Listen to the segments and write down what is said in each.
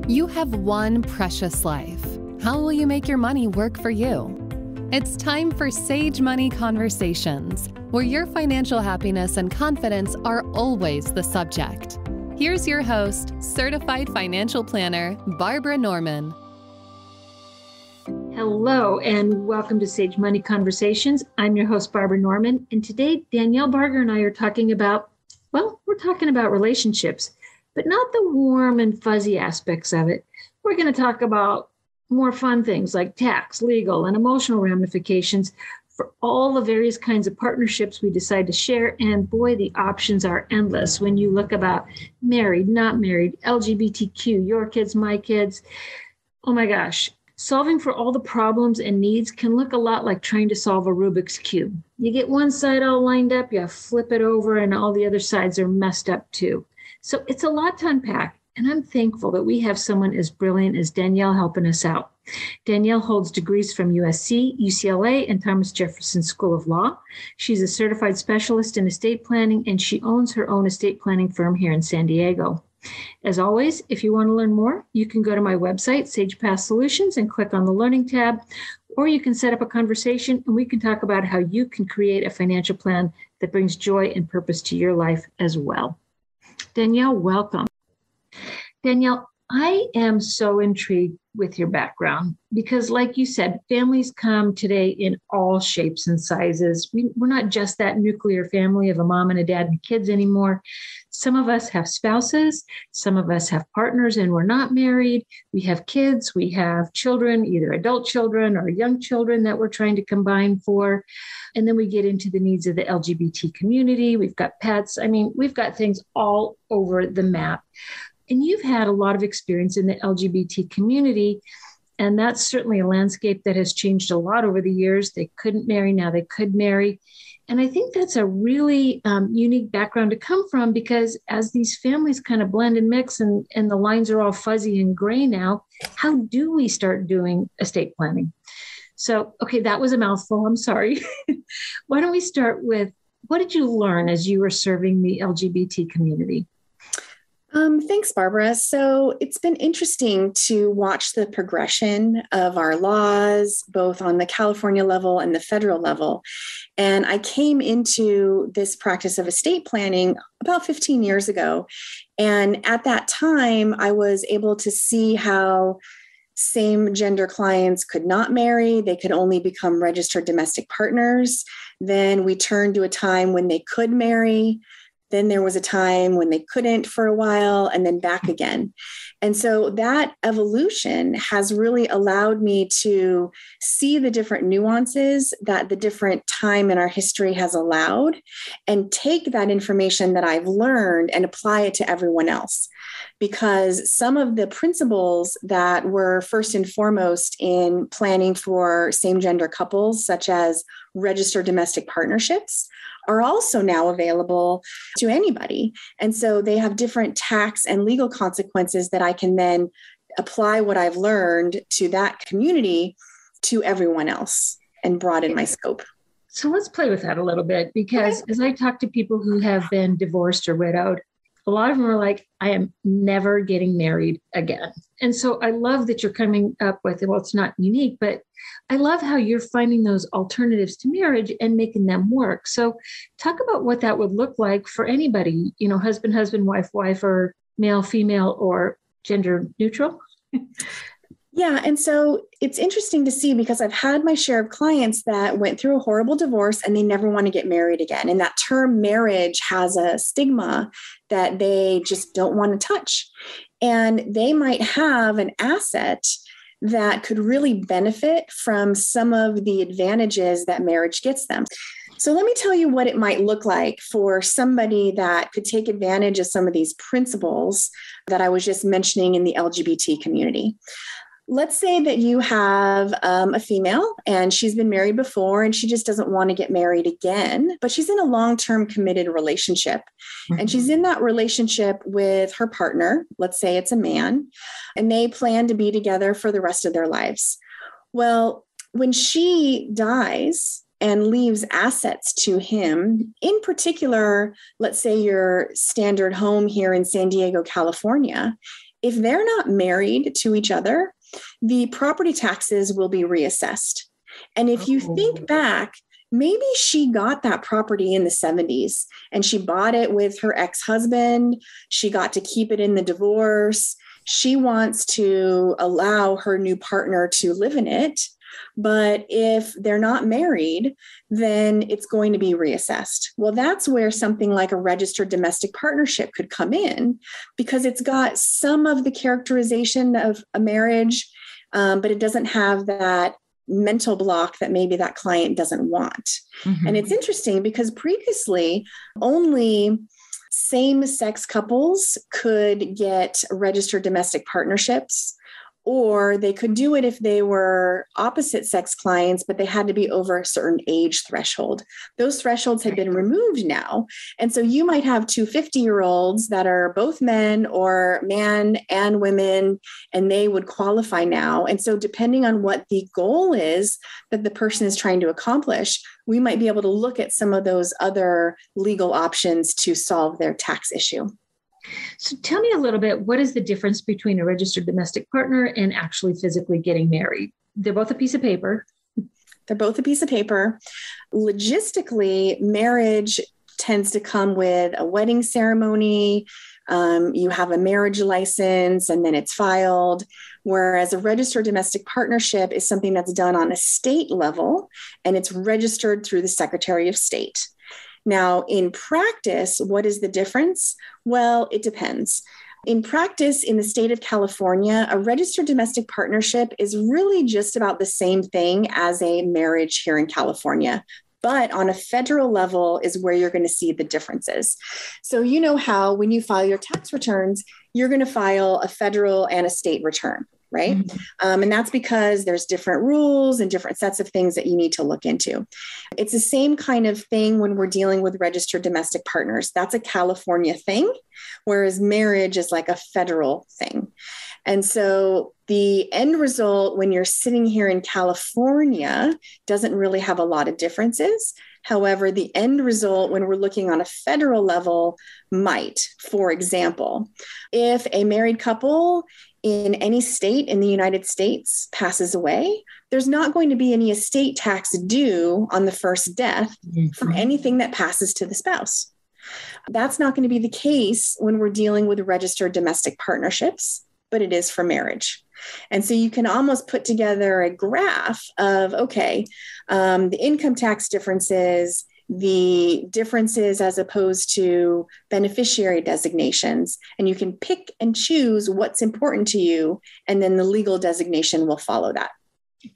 You have one precious life. How will you make your money work for you? It's time for Sage Money Conversations, where your financial happiness and confidence are always the subject. Here's your host, certified financial planner, Barbara Norman. Hello, and welcome to Sage Money Conversations. I'm your host, Barbara Norman, and today Danielle Barger and I are talking about, we're talking about relationships, but not the warm and fuzzy aspects of it. We're going to talk about more fun things like tax, legal, and emotional ramifications for all the various kinds of partnerships we decide to share. And boy, the options are endless when you look about married, not married, LGBTQ, your kids, my kids. Oh my gosh. Solving for all the problems and needs can look a lot like trying to solve a Rubik's Cube. You get one side all lined up, you flip it over, and all the other sides are messed up too. So it's a lot to unpack, and I'm thankful that we have someone as brilliant as Danielle helping us out. Danielle holds degrees from USC, UCLA, and Thomas Jefferson School of Law. She's a certified specialist in estate planning, and she owns her own estate planning firm here in San Diego. As always, if you want to learn more, you can go to my website, Sage Path Solutions, and click on the Learning tab, or you can set up a conversation and we can talk about how you can create a financial plan that brings joy and purpose to your life as well. Danielle, welcome. Danielle, I am so intrigued with your background because, like you said, families come today in all shapes and sizes. We're not just that nuclear family of a mom and a dad and kids anymore. Some of us have spouses, some of us have partners and we're not married. We have kids, we have children, either adult children or young children that we're trying to combine for. And then we get into the needs of the LGBT community. We've got pets. I mean, we've got things all over the map. And you've had a lot of experience in the LGBT community, and that's certainly a landscape that has changed a lot over the years. They couldn't marry, now they could marry. And I think that's a really unique background to come from, because as these families kind of blend and mix and the lines are all fuzzy and gray now, how do we start doing estate planning? So, okay, that was a mouthful. I'm sorry. Why don't we start with, what did you learn as you were serving the LGBT community? Thanks, Barbara. So it's been interesting to watch the progression of our laws, both on the California level and the federal level. And I came into this practice of estate planning about 15 years ago. And at that time, I was able to see how same gender clients could not marry. They could only become registered domestic partners. Then we turned to a time when they could marry. Then there was a time when they couldn't for a while, and then back again. And so that evolution has really allowed me to see the different nuances that the different time in our history has allowed, and take that information that I've learned and apply it to everyone else. Because some of the principles that were first and foremost in planning for same-gender couples, such as registered domestic partnerships, are also now available to anybody. And so they have different tax and legal consequences that I can then apply what I've learned to that community to everyone else and broaden my scope. So let's play with that a little bit, because as I talk to people who have been divorced or widowed, a lot of them are like, I am never getting married again. And so I love that you're coming up with, well, it's not unique, but I love how you're finding those alternatives to marriage and making them work. So talk about what that would look like for anybody, husband, husband, wife, wife, or male, female, or gender neutral. Yeah. And so it's interesting to see, because I've had my share of clients that went through a horrible divorce and they never want to get married again. And that term marriage has a stigma that they just don't want to touch. And they might have an asset that could really benefit from some of the advantages that marriage gets them. So let me tell you what it might look like for somebody that could take advantage of some of these principles that I was just mentioning in the LGBT community. Let's say that you have a female and she's been married before and she just doesn't want to get married again, but she's in a long-term committed relationship. Mm-hmm. And she's in that relationship with her partner. Let's say it's a man, and they plan to be together for the rest of their lives. Well, when she dies and leaves assets to him, in particular, let's say your standard home here in San Diego, California, If they're not married to each other, the property taxes will be reassessed. And if you think back, maybe she got that property in the 70s and she bought it with her ex-husband. She got to keep it in the divorce. She wants to allow her new partner to live in it. But if they're not married, then it's going to be reassessed. Well, that's where something like a registered domestic partnership could come in, because it's got some of the characterization of a marriage, but it doesn't have that mental block that maybe that client doesn't want. Mm-hmm. And it's interesting because previously only same-sex couples could get registered domestic partnerships, or they could do it if they were opposite sex clients, but they had to be over a certain age threshold. Those thresholds had been removed now. And so you might have two 50-year-olds that are both men or man and women, and they would qualify now. And so depending on what the goal is that the person is trying to accomplish, we might be able to look at some of those other legal options to solve their tax issue. So tell me a little bit, what is the difference between a registered domestic partner and actually physically getting married? They're both a piece of paper. They're both a piece of paper. Logistically, marriage tends to come with a wedding ceremony. You have a marriage license and then it's filed. Whereas a registered domestic partnership is something that's done on a state level and it's registered through the Secretary of State. Now, in practice, what is the difference? Well, it depends. In practice, in the state of California, a registered domestic partnership is really just about the same thing as a marriage here in California. But on a federal level is where you're going to see the differences. So you know how when you file your tax returns, you're going to file a federal and a state return, right? Mm-hmm. And that's because there's different rules and different sets of things that you need to look into. It's the same kind of thing when we're dealing with registered domestic partners. That's a California thing, whereas marriage is like a federal thing. And so the end result when you're sitting here in California doesn't really have a lot of differences. However, the end result when we're looking on a federal level might. For example, if a married couple in any state in the United States passes away, there's not going to be any estate tax due on the first death for anything that passes to the spouse. That's not going to be the case when we're dealing with registered domestic partnerships, but it is for marriage. And so you can almost put together a graph of, okay, the income tax differences, the differences as opposed to beneficiary designations, and you can pick and choose what's important to you, and then the legal designation will follow that.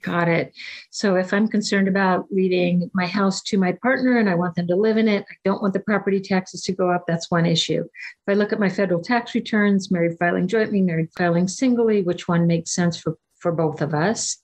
Got it. So if I'm concerned about leaving my house to my partner and I want them to live in it, I don't want the property taxes to go up, that's one issue. If I look at my federal tax returns, married filing jointly, married filing singly, which one makes sense for both of us?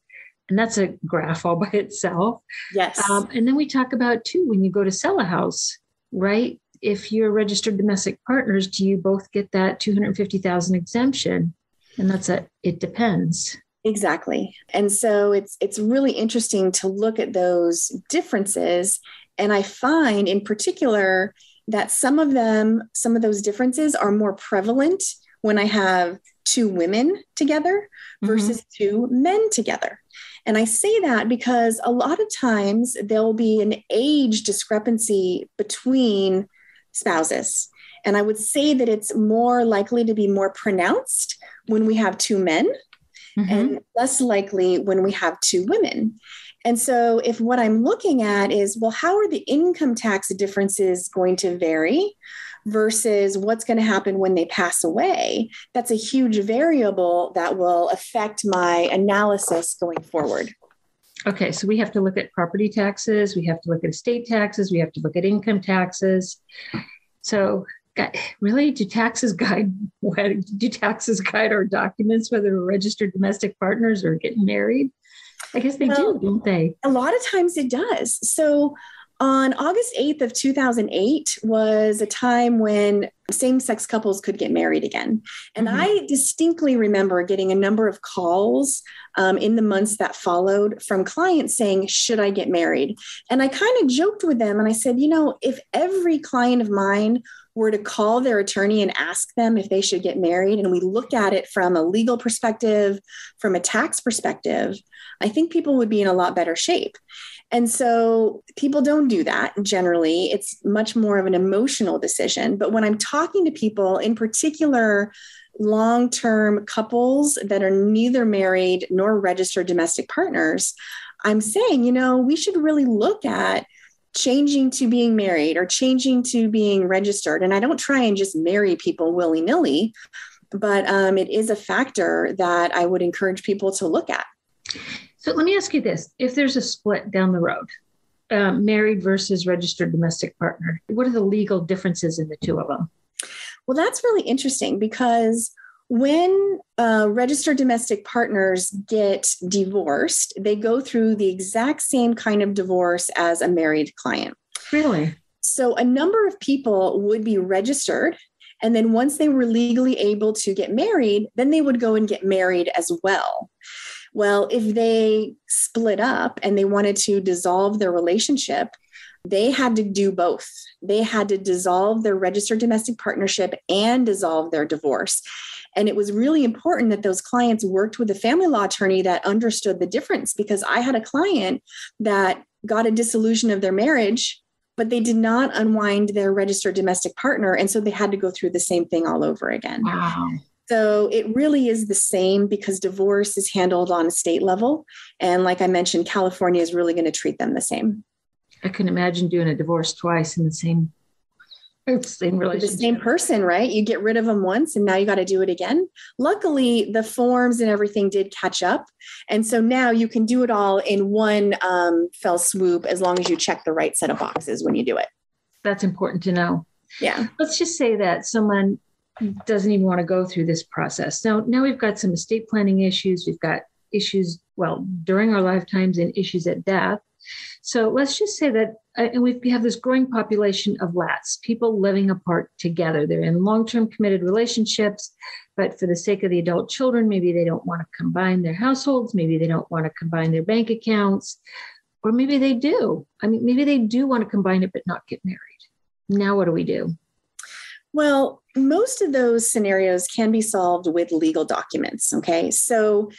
And that's a graph all by itself. Yes. And then we talk about, too, when you go to sell a house, right? If you're registered domestic partners, do you both get that $250,000 exemption? And it depends. Exactly. And so it's really interesting to look at those differences. And I find in particular that some of those differences are more prevalent when I have two women together versus two men together. And I say that because a lot of times there'll be an age discrepancy between spouses. And I would say that it's more likely to be more pronounced when we have two men and less likely when we have two women. And so if what I'm looking at is, well, how are the income tax differences going to vary versus what's going to happen when they pass away? That's a huge variable that will affect my analysis going forward. Okay, so we have to look at property taxes, we have to look at estate taxes, we have to look at income taxes. So really, do taxes guide our documents, whether we're registered domestic partners or getting married? I guess they do, don't they? A lot of times it does. So on August 8th of 2008 was a time when same-sex couples could get married again. And I distinctly remember getting a number of calls in the months that followed from clients saying, should I get married? And I kind of joked with them and I said, if every client of mine were to call their attorney and ask them if they should get married, and we look at it from a legal perspective, from a tax perspective, I think people would be in a lot better shape. And so people don't do that generally. It's much more of an emotional decision. But when I'm talking to people, in particular, long-term couples that are neither married nor registered domestic partners, I'm saying, we should really look at changing to being married or changing to being registered. And I don't try and just marry people willy-nilly, but it is a factor that I would encourage people to look at. So let me ask you this. If there's a split down the road, married versus registered domestic partner, what are the legal differences in the two of them? Well, that's really interesting because when registered domestic partners get divorced, they go through the exact same kind of divorce as a married client. Really? So a number of people would be registered. And then once they were legally able to get married, then they would go and get married as well. Well, if they split up and they wanted to dissolve their relationship, they had to do both. They had to dissolve their registered domestic partnership and dissolve their divorce. And it was really important that those clients worked with a family law attorney that understood the difference, because I had a client that got a dissolution of their marriage, but they did not unwind their registered domestic partner. And so they had to go through the same thing all over again. Wow. So it really is the same because divorce is handled on a state level. And like I mentioned, California is really going to treat them the same. I can imagine doing a divorce twice in the same relationship. The same person, right? You get rid of them once and now you got to do it again. Luckily, the forms and everything did catch up. And so now you can do it all in one fell swoop as long as you check the right set of boxes when you do it. That's important to know. Yeah. Let's just say that someone doesn't even want to go through this process. Now we've got some estate planning issues. We've got issues, during our lifetimes and issues at death. So let's just say that, and we have this growing population of LATs, people living apart together. They're in long-term committed relationships, but for the sake of the adult children, maybe they don't want to combine their households. Maybe they don't want to combine their bank accounts, or maybe they do. Maybe they do want to combine it, but not get married. Now, what do we do? Well, most of those scenarios can be solved with legal documents. Okay. So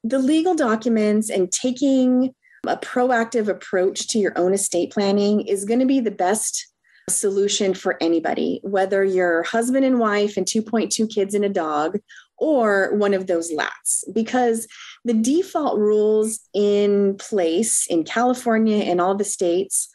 the legal documents and taking a proactive approach to your own estate planning is going to be the best solution for anybody, whether you're husband and wife and 2.2 kids and a dog, or one of those LATs, because the default rules in place in California and all the states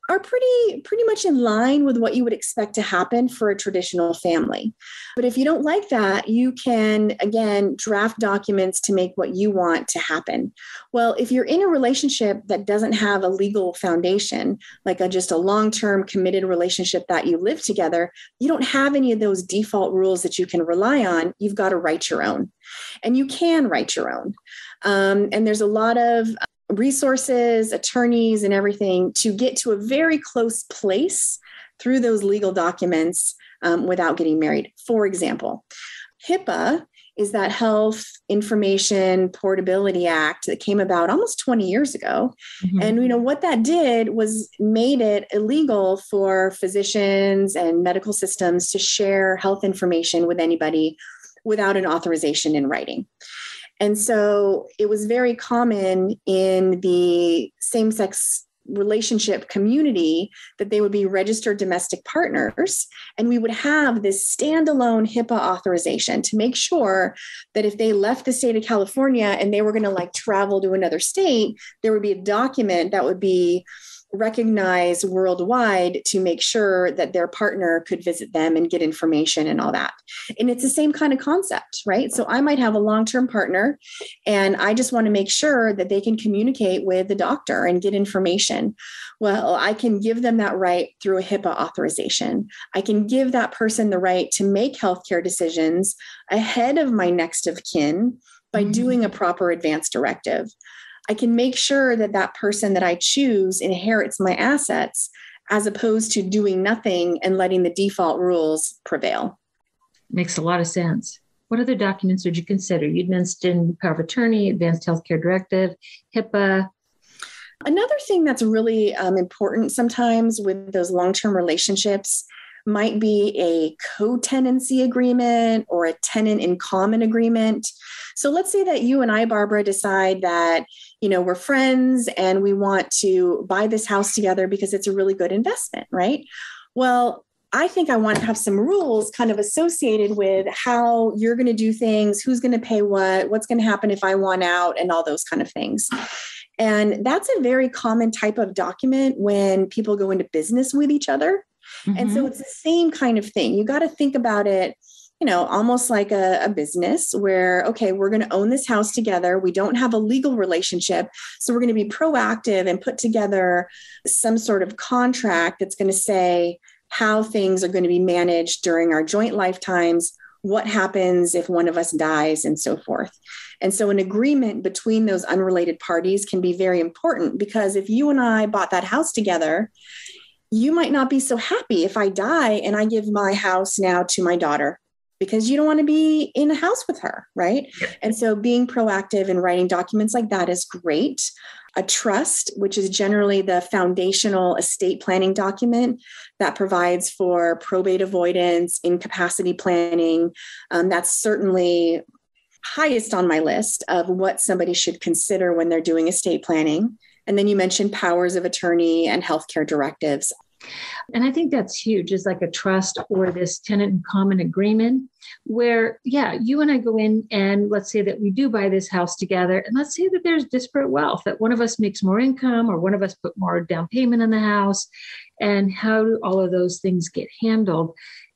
are pretty much in line with what you would expect to happen for a traditional family. But if you don't like that, you can, again, draft documents to make what you want to happen. Well, if you're in a relationship that doesn't have a legal foundation, like just a long-term committed relationship that you live together, you don't have any of those default rules that you can rely on. You've got to write your own. And you can write your own. And there's a lot of resources, attorneys, and everything to get to a very close place through those legal documents without getting married. For example, HIPAA is that Health Information Portability Act that came about almost 20 years ago. Mm-hmm. And what that did was made it illegal for physicians and medical systems to share health information with anybody without an authorization in writing. And so it was very common in the same-sex relationship community that they would be registered domestic partners. And we would have this standalone HIPAA authorization to make sure that if they left the state of California and they were going to travel to another state, there would be a document that would be recognized worldwide to make sure that their partner could visit them and get information and all that. And it's the same kind of concept, right? So I might have a long-term partner and I just want to make sure that they can communicate with the doctor and get information. Well, I can give them that right through a HIPAA authorization. I can give that person the right to make healthcare decisions ahead of my next of kin by doing a proper advance directive. I can make sure that that person that I choose inherits my assets as opposed to doing nothing and letting the default rules prevail. Makes a lot of sense. What other documents would you consider? You'd mentioned power of attorney, advanced healthcare directive, HIPAA. Another thing that's really important sometimes with those long-term relationships might be a co-tenancy agreement or a tenant in common agreement. So let's say that you and I, Barbara, decide that, we're friends and we want to buy this house together because it's a really good investment, right? Well, I think I want to have some rules kind of associated with how you're going to do things, who's going to pay what's going to happen if I want out, and all those kind of things. And that's a very common type of document when people go into business with each other. Mm-hmm. And so it's the same kind of thing. You got to think about it, almost like a business where, okay, we're going to own this house together. We don't have a legal relationship. So we're going to be proactive and put together some sort of contract that's going to say how things are going to be managed during our joint lifetimes, what happens if one of us dies, and so forth. And so an agreement between those unrelated parties can be very important, because if you and I bought that house together, you might not be so happy if I die and I give my house now to my daughter, because you don't want to be in a house with her, right? And so being proactive and writing documents like that is great. A trust, which is generally the foundational estate planning document that provides for probate avoidance, incapacity planning. That's certainly highest on my list of what somebody should consider when they're doing estate planning. And then you mentioned powers of attorney and healthcare directives. And I think that's huge, is like a trust or this tenant in common agreement where, you and I go in and let's say that we do buy this house together. And let's say that there's disparate wealth, that one of us makes more income or one of us put more down payment on the house. And how do all of those things get handled?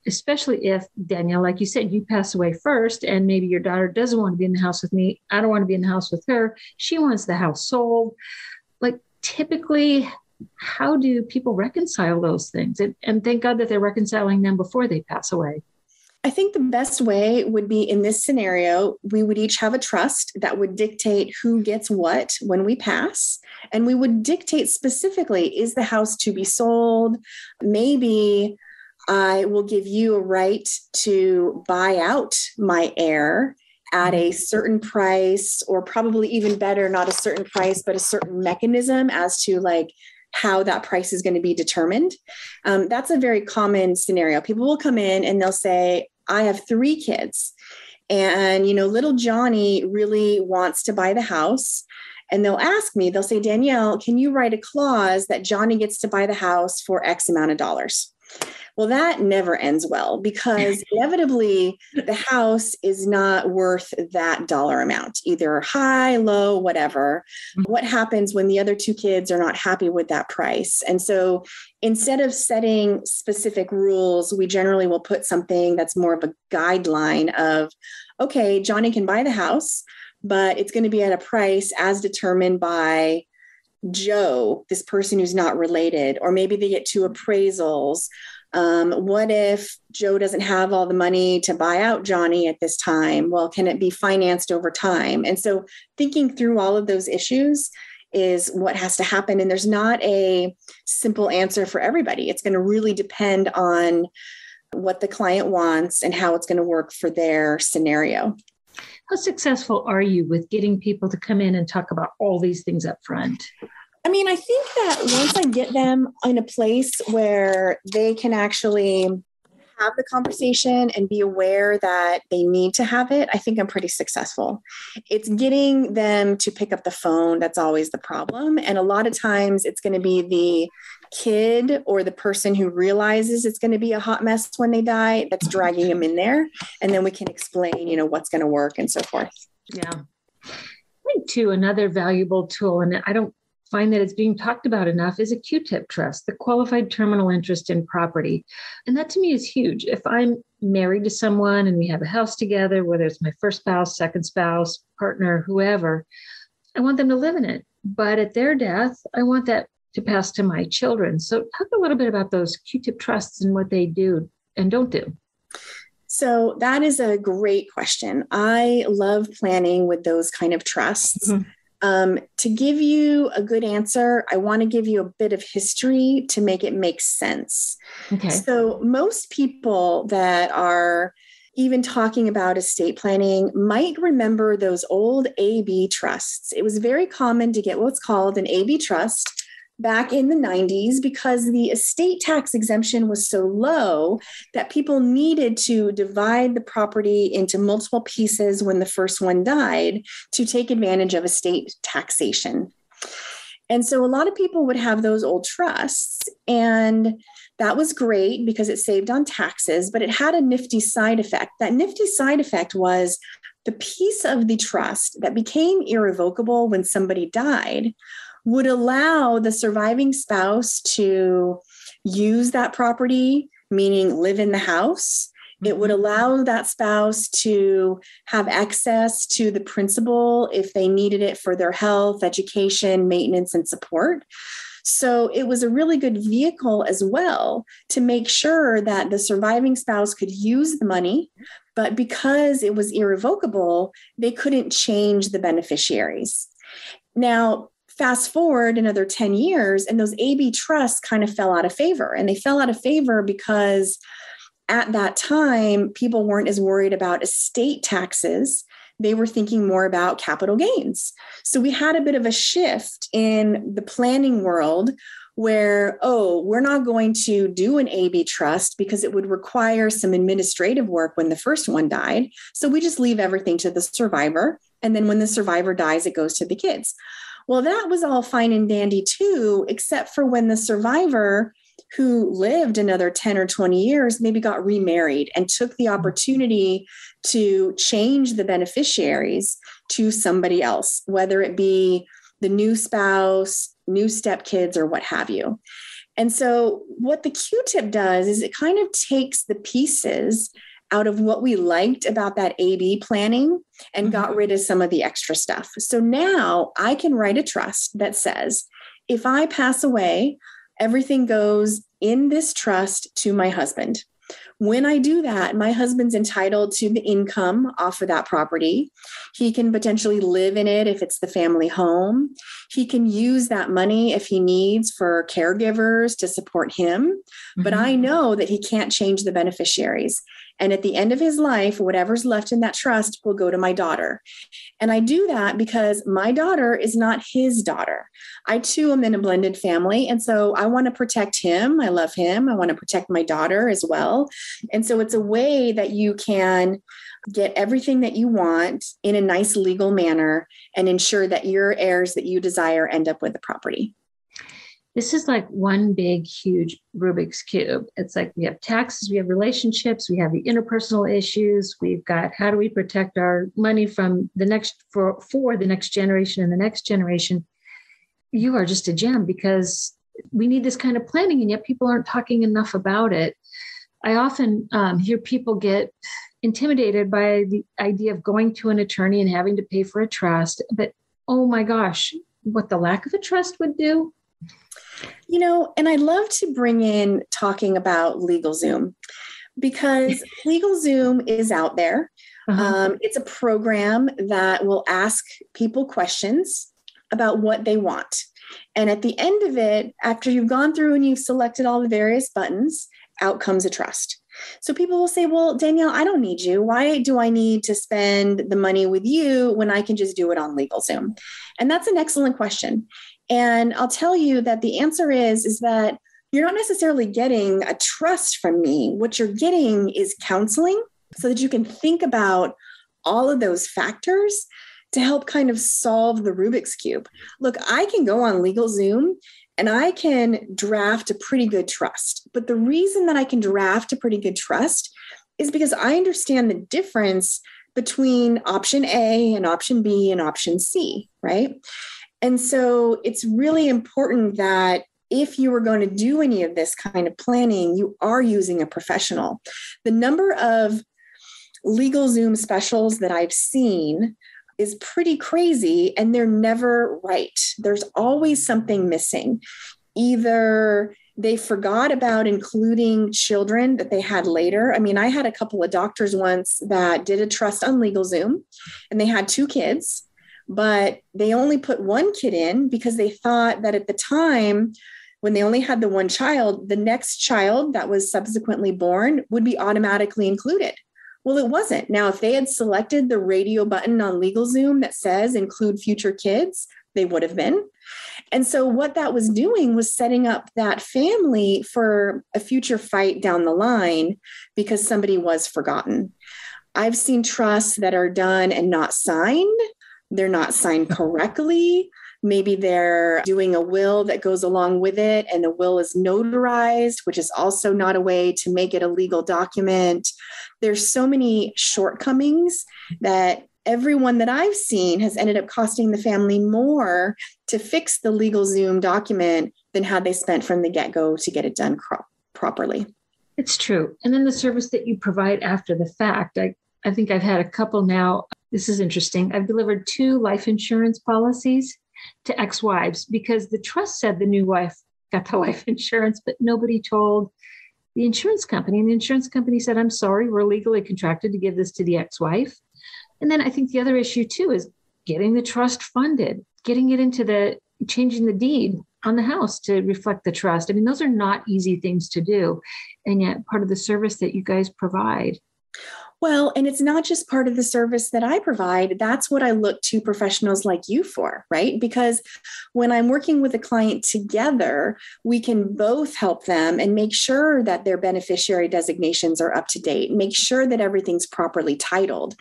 Especially if, Danielle, like you said, you pass away first and maybe your daughter doesn't want to be in the house with me. I don't want to be in the house with her. She wants the house sold. Like typically, how do people reconcile those things? And thank God that they're reconciling them before they pass away. I think the best way would be, in this scenario, we would each have a trust that would dictate who gets what when we pass. And we would dictate specifically, is the house to be sold? Maybe I will give you a right to buy out my heir at a certain price, or probably even better, not a certain price, but a certain mechanism as to how that price is going to be determined. That's a very common scenario. People will come in and they'll say, I have 3 kids and, little Johnny really wants to buy the house. And they'll ask me, they'll say, Danielle, can you write a clause that Johnny gets to buy the house for X amount of dollars? Well, that never ends well, because inevitably the house is not worth that dollar amount, either high, low, whatever. What happens when the other 2 kids are not happy with that price? And so instead of setting specific rules, we generally will put something that's more of a guideline of, okay, Johnny can buy the house, but it's going to be at a price as determined by Joe, this person who's not related, or maybe they get 2 appraisals. What if Joe doesn't have all the money to buy out Johnny at this time? Well, can it be financed over time? And so thinking through all of those issues is what has to happen. And there's not a simple answer for everybody. It's going to really depend on what the client wants and how it's going to work for their scenario. How successful are you with getting people to come in and talk about all these things up front? I mean, I think that once I get them in a place where they can actually have the conversation and be aware that they need to have it, I think I'm pretty successful. It's getting them to pick up the phone that's always the problem. And a lot of times it's going to be the kid or the person who realizes it's going to be a hot mess when they die that's dragging them in there. And then we can explain, what's going to work and so forth. Yeah. I think too, another valuable tool, and I don't find that it's being talked about enough, is a Q-tip trust, the qualified terminal interest in property. And that to me is huge. If I'm married to someone and we have a house together, whether it's my first spouse, second spouse, partner, whoever, I want them to live in it. But at their death, I want that to pass to my children. So talk a little bit about those Q-tip trusts and what they do and don't do. So that is a great question. I love planning with those kind of trusts. Mm-hmm. To give you a good answer, I want to give you a bit of history to make it make sense. Okay. So most people that are even talking about estate planning might remember those old AB trusts. It was very common to get what's called an AB trust back in the 90s because the estate tax exemption was so low that people needed to divide the property into multiple pieces when the first one died to take advantage of estate taxation. And so a lot of people would have those old trusts, and that was great because it saved on taxes, but it had a nifty side effect. That nifty side effect was the piece of the trust that became irrevocable when somebody died would allow the surviving spouse to use that property, meaning live in the house. It would allow that spouse to have access to the principal if they needed it for their health, education, maintenance, and support. So it was a really good vehicle as well to make sure that the surviving spouse could use the money, but because it was irrevocable, they couldn't change the beneficiaries. Now, fast forward another 10 years, and those AB trusts kind of fell out of favor. And they fell out of favor because at that time, people weren't as worried about estate taxes. They were thinking more about capital gains. So we had a bit of a shift in the planning world where, we're not going to do an AB trust because it would require some administrative work when the first one died. So we just leave everything to the survivor. And then when the survivor dies, it goes to the kids. Well, that was all fine and dandy too, except for when the survivor who lived another 10 or 20 years maybe got remarried and took the opportunity to change the beneficiaries to somebody else, whether it be the new spouse, new stepkids, or what have you. And so what the Q-tip does is it kind of takes the pieces out of what we liked about that AB planning and got rid of some of the extra stuff. So now I can write a trust that says, if I pass away, everything goes in this trust to my husband. When I do that, my husband's entitled to the income off of that property. He can potentially live in it if it's the family home. He can use that money if he needs for caregivers to support him. But I know that he can't change the beneficiaries. And at the end of his life, whatever's left in that trust will go to my daughter. And I do that because my daughter is not his daughter. I too am in a blended family. And so I want to protect him. I love him. I want to protect my daughter as well. And so it's a way that you can get everything that you want in a nice legal manner and ensure that your heirs that you desire end up with the property. This is like one big, huge Rubik's Cube. It's like we have taxes, we have relationships, we have the interpersonal issues. We've got how do we protect our money from the next for the next generation and the next generation. You are just a gem because we need this kind of planning, and yet people aren't talking enough about it. I often hear people get intimidated by the idea of going to an attorney and having to pay for a trust. But oh my gosh, what the lack of a trust would do. You know, and I love to bring in talking about LegalZoom because LegalZoom is out there. It's a program that will ask people questions about what they want. And at the end of it, after you've gone through and you've selected all the various buttons, out comes a trust. So people will say, well, Danielle, I don't need you. Why do I need to spend the money with you when I can just do it on LegalZoom? And that's an excellent question. And I'll tell you that the answer is that you're not necessarily getting a trust from me. What you're getting is counseling so that you can think about all of those factors to help kind of solve the Rubik's Cube. Look, I can go on LegalZoom and I can draft a pretty good trust. But the reason that I can draft a pretty good trust is because I understand the difference between option A and option B and option C, right? And so it's really important that if you are going to do any of this kind of planning, you are using a professional. The number of LegalZoom specials that I've seen is pretty crazy, and they're never right. There's always something missing. Either they forgot about including children that they had later. I mean, I had a couple of doctors once that did a trust on LegalZoom, and they had 2 kids. But they only put 1 kid in because they thought that at the time when they only had the 1 child, the next child that was subsequently born would be automatically included. Well, it wasn't. Now, if they had selected the radio button on LegalZoom that says include future kids, they would have been. And so what that was doing was setting up that family for a future fight down the line because somebody was forgotten. I've seen trusts that are done and not signed. They're not signed correctly. Maybe they're doing a will that goes along with it, and the will is notarized, which is also not a way to make it a legal document. There's so many shortcomings that everyone that I've seen has ended up costing the family more to fix the legal Zoom document than had they spent from the get-go to get it done properly. It's true. And then the service that you provide after the fact, I think I've had a couple now. This is interesting. I've delivered 2 life insurance policies to ex-wives because the trust said the new wife got the life insurance, but nobody told the insurance company. And the insurance company said, I'm sorry, we're legally contracted to give this to the ex-wife. And then I think the other issue too is getting the trust funded, getting it into changing the deed on the house to reflect the trust. I mean, those are not easy things to do. And yet part of the service that you guys provide. Well, and it's not just part of the service that I provide. That's what I look to professionals like you for, right? Because when I'm working with a client together, we can both help them and make sure that their beneficiary designations are up to date, make sure that everything's properly titled.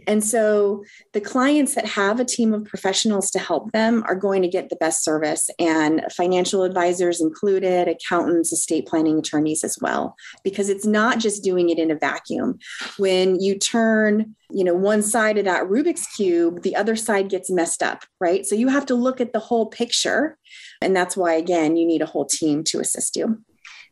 And so the clients that have a team of professionals to help them are going to get the best service, and financial advisors included, accountants, estate planning attorneys as well, because it's not just doing it in a vacuum. When you turn, one side of that Rubik's cube, the other side gets messed up, right? So you have to look at the whole picture. And that's why, again, you need a whole team to assist you.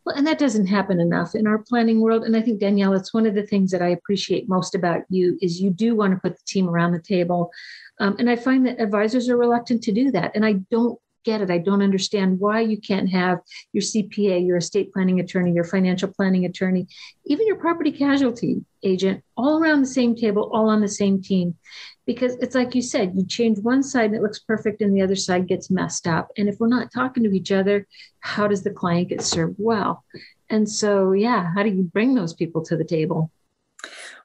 Well, and that doesn't happen enough in our planning world. And I think, Danielle, it's one of the things that I appreciate most about you is you do want to put the team around the table. And I find that advisors are reluctant to do that. And I don't get it. I don't understand why you can't have your CPA, your estate planning attorney, your financial planning attorney, even your property casualty agent, all around the same table, all on the same team. Because it's like you said, you change one side and it looks perfect and the other side gets messed up. And if we're not talking to each other, how does the client get served well? And so, how do you bring those people to the table?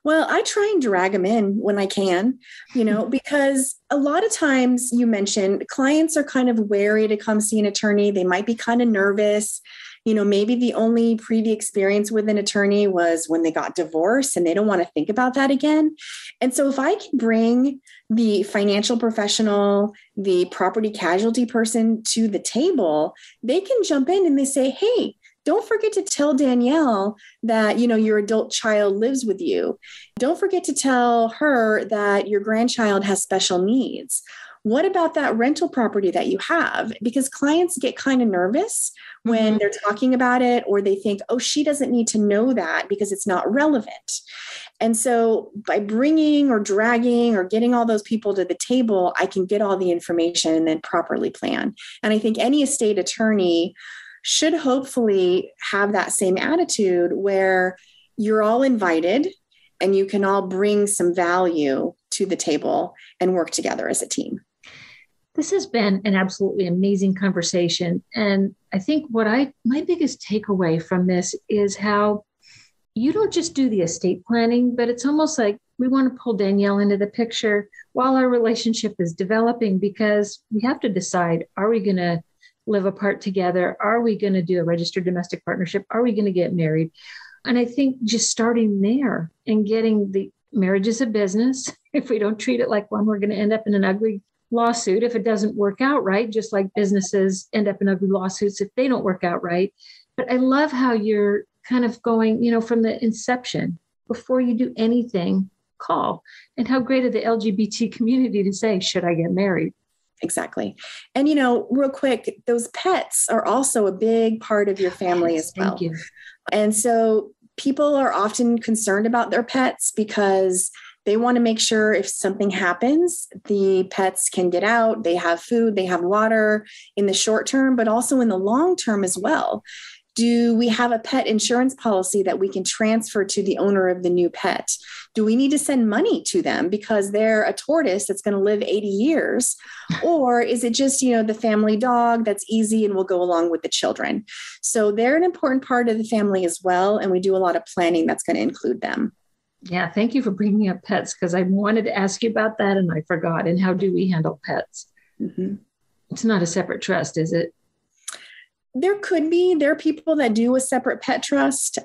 Well, I try and drag them in when I can, because a lot of times you mentioned clients are kind of wary to come see an attorney. They might be kind of nervous. Maybe the only previous experience with an attorney was when they got divorced and they don't want to think about that again. And so if I can bring the financial professional, the property casualty person to the table, they can jump in and they say, hey, don't forget to tell Danielle that, your adult child lives with you. Don't forget to tell her that your grandchild has special needs. What about that rental property that you have? Because clients get kind of nervous when they're talking about it, or they think, oh, she doesn't need to know that because it's not relevant. And so by bringing or dragging or getting all those people to the table, I can get all the information and then properly plan. And I think any estate attorney should hopefully have that same attitude where you're all invited and you can all bring some value to the table and work together as a team. This has been an absolutely amazing conversation. And I think my biggest takeaway from this is how you don't just do the estate planning, but it's almost like we want to pull Danielle into the picture while our relationship is developing, because we have to decide, are we going to live apart together? Are we going to do a registered domestic partnership? Are we going to get married? And I think just starting there and getting the marriage is a business. If we don't treat it like one, we're going to end up in an ugly lawsuit if it doesn't work out right, just like businesses end up in ugly lawsuits if they don't work out right. But I love how you're kind of going, from the inception, before you do anything, call. And how great of the LGBT community to say, should I get married? Exactly. And, real quick, those pets are also a big part of your family as well. Thank you. And so people are often concerned about their pets because they want to make sure if something happens, the pets can get out, they have food, they have water in the short term, but also in the long term as well. Do we have a pet insurance policy that we can transfer to the owner of the new pet? Do we need to send money to them because they're a tortoise that's going to live 80 years? Or is it just, the family dog that's easy and will go along with the children? So they're an important part of the family as well. And we do a lot of planning that's going to include them. Yeah, thank you for bringing up pets, because I wanted to ask you about that and I forgot. And how do we handle pets? Mm-hmm. It's not a separate trust, is it? There could be. There are people that do a separate pet trust.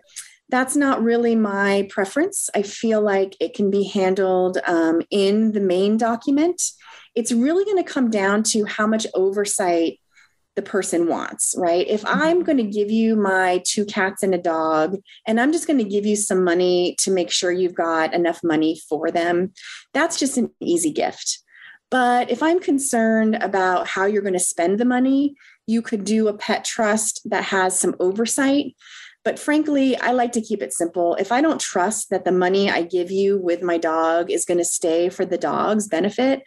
That's not really my preference. I feel like it can be handled in the main document. It's really going to come down to how much oversight the person wants, right? If I'm going to give you my 2 cats and a dog, and I'm just going to give you some money to make sure you've got enough money for them, that's just an easy gift. But if I'm concerned about how you're going to spend the money, you could do a pet trust that has some oversight. But frankly, I like to keep it simple. If I don't trust that the money I give you with my dog is going to stay for the dog's benefit,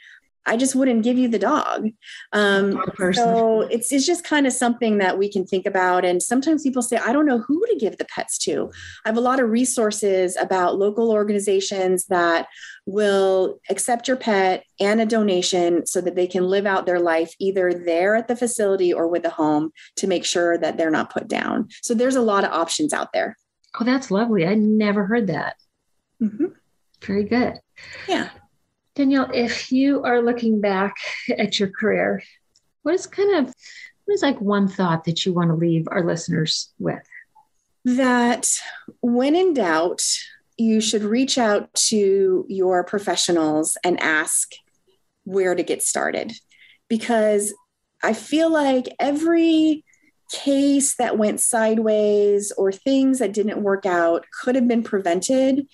I just wouldn't give you the dog. So it's just kind of something that we can think about. And sometimes people say, I don't know who to give the pets to. I have a lot of resources about local organizations that will accept your pet and a donation so that they can live out their life either there at the facility or with the home to make sure that they're not put down. So there's a lot of options out there. Oh, that's lovely. I never heard that. Mm-hmm. Very good. Yeah. Danielle, if you are looking back at your career, what is like one thought that you want to leave our listeners with? That when in doubt, you should reach out to your professionals and ask where to get started. Because I feel like every case that went sideways or things that didn't work out could have been prevented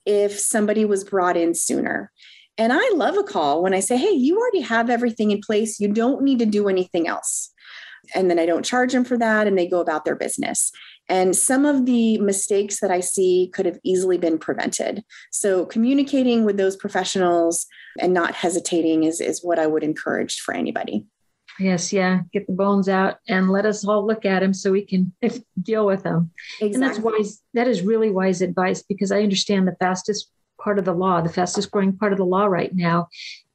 if somebody was brought in sooner. And I love a call when I say, hey, you already have everything in place. You don't need to do anything else. And then I don't charge them for that, and they go about their business. And some of the mistakes that I see could have easily been prevented. So communicating with those professionals and not hesitating is what I would encourage for anybody. Yes. Yeah. Get the bones out and let us all look at them so we can deal with them. Exactly. And that's wise. That is really wise advice, because I understand the fastest growing part of the law right now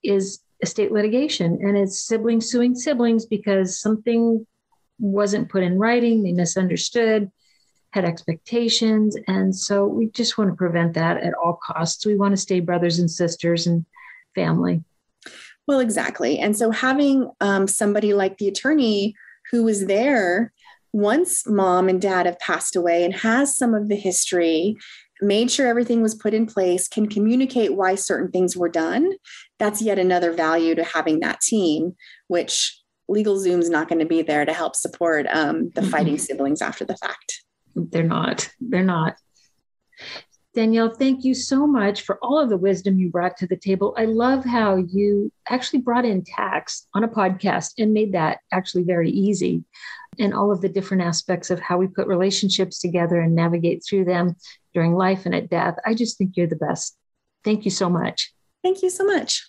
is estate litigation. And it's siblings suing siblings because something wasn't put in writing. They misunderstood, had expectations. And so we just want to prevent that at all costs. We want to stay brothers and sisters and family. Well, exactly. And so having somebody like the attorney who was there once mom and dad have passed away and has some of the history, made sure everything was put in place, can communicate why certain things were done, that's yet another value to having that team, which LegalZoom's not going to be there to help support the fighting siblings after the fact. They're not. Danielle, thank you so much for all of the wisdom you brought to the table. I love how you actually brought in tax on a podcast and made that actually very easy, and all of the different aspects of how we put relationships together and navigate through them during life and at death. I just think you're the best. Thank you so much. Thank you so much.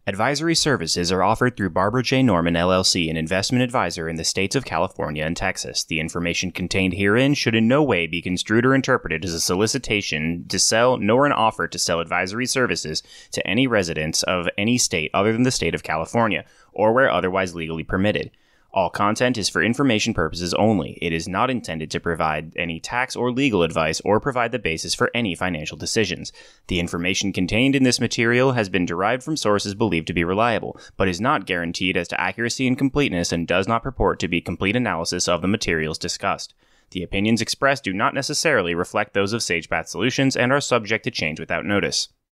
Advisory services are offered through Barbara J. Norman, LLC, an investment advisor in the states of California and Texas. The information contained herein should in no way be construed or interpreted as a solicitation to sell, nor an offer to sell advisory services to any residents of any state other than the state of California, or where otherwise legally permitted. All content is for information purposes only. It is not intended to provide any tax or legal advice or provide the basis for any financial decisions. The information contained in this material has been derived from sources believed to be reliable, but is not guaranteed as to accuracy and completeness and does not purport to be complete analysis of the materials discussed. The opinions expressed do not necessarily reflect those of SagePath Solutions and are subject to change without notice.